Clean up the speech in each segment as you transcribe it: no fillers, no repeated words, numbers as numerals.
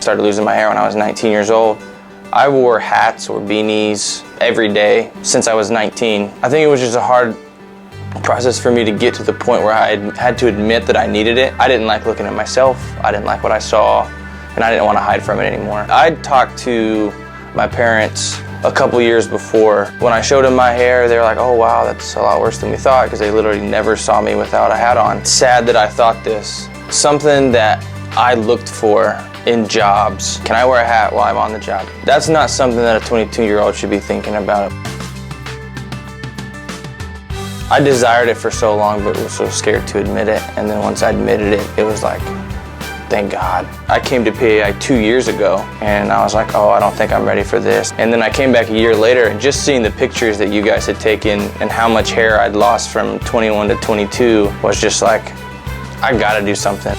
started losing my hair when I was 19 years old. I wore hats or beanies every day since I was 19. I think it was just a hard process for me to get to the point where I had to admit that I needed it. I didn't like looking at myself. I didn't like what I saw, and I didn't want to hide from it anymore. I'd talked to my parents a couple years before. When I showed them my hair, they were like, oh wow, that's a lot worse than we thought, because they literally never saw me without a hat on. Sad that I thought this. Something that I looked for in jobs. Can I wear a hat while I'm on the job? That's not something that a 22-year-old should be thinking about. I desired it for so long, but was so scared to admit it. And then once I admitted it, it was like, thank God. I came to PAI 2 years ago, and I was like, oh, I don't think I'm ready for this. And then I came back a year later, and just seeing the pictures that you guys had taken and how much hair I'd lost from 21 to 22 was just like, I gotta do something.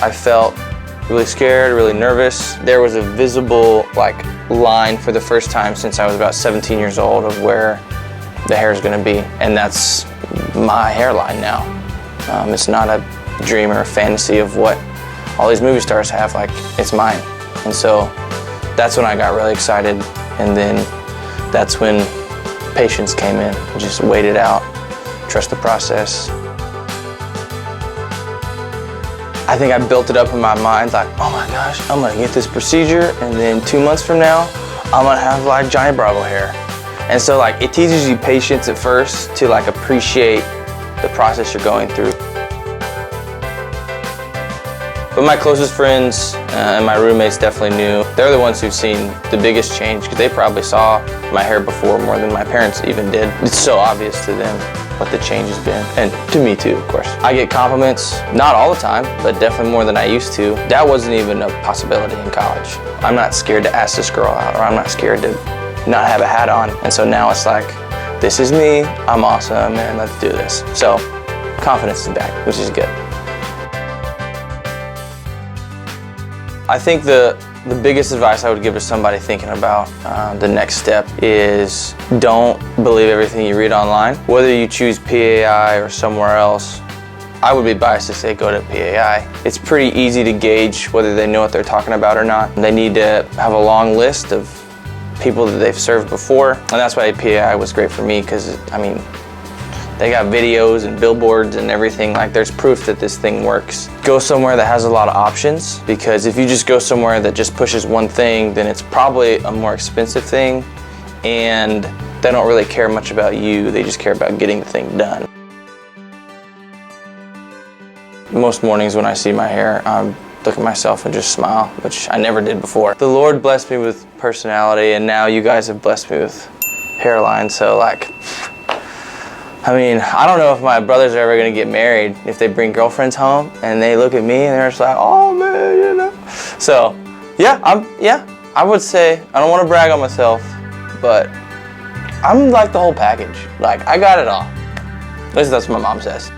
I felt really scared, really nervous. There was a visible line for the first time since I was about 17 years old of where the hair is gonna be. And that's my hairline now. It's not a dream or a fantasy of what all these movie stars have, it's mine. And so that's when I got really excited. And then that's when patience came in. Just wait it out, trust the process. I think I built it up in my mind oh my gosh, I'm gonna get this procedure, and then 2 months from now, I'm gonna have Johnny Bravo hair. And so it teaches you patience at first to appreciate the process you're going through. But my closest friends and my roommates definitely knew. They're the ones who've seen the biggest change, because they probably saw my hair before more than my parents even did. It's so obvious to them what the change has been, and to me too, of course. I get compliments, not all the time, but definitely more than I used to. That wasn't even a possibility in college. I'm not scared to ask this girl out, or I'm not scared to not have a hat on. And so now it's this is me, I'm awesome, and let's do this. So confidence is back, which is good. I think the biggest advice I would give to somebody thinking about the next step is don't believe everything you read online. Whether you choose PAI or somewhere else, I would be biased to say go to PAI. It's pretty easy to gauge whether they know what they're talking about or not. They need to have a long list of people that they've served before, and that's why PAI was great for me, because they got videos and billboards and everything. There's proof that this thing works. Go somewhere that has a lot of options, because if you just go somewhere that just pushes one thing, then it's probably a more expensive thing, and they don't really care much about you. They just care about getting the thing done. Most mornings when I see my hair, I look at myself and just smile, which I never did before. The Lord blessed me with personality, and now you guys have blessed me with hairline, so I don't know if my brothers are ever gonna get married, if they bring girlfriends home and they look at me and they're just oh man, So, I would say, I don't wanna brag on myself, but I'm the whole package. I got it all. At least that's what my mom says.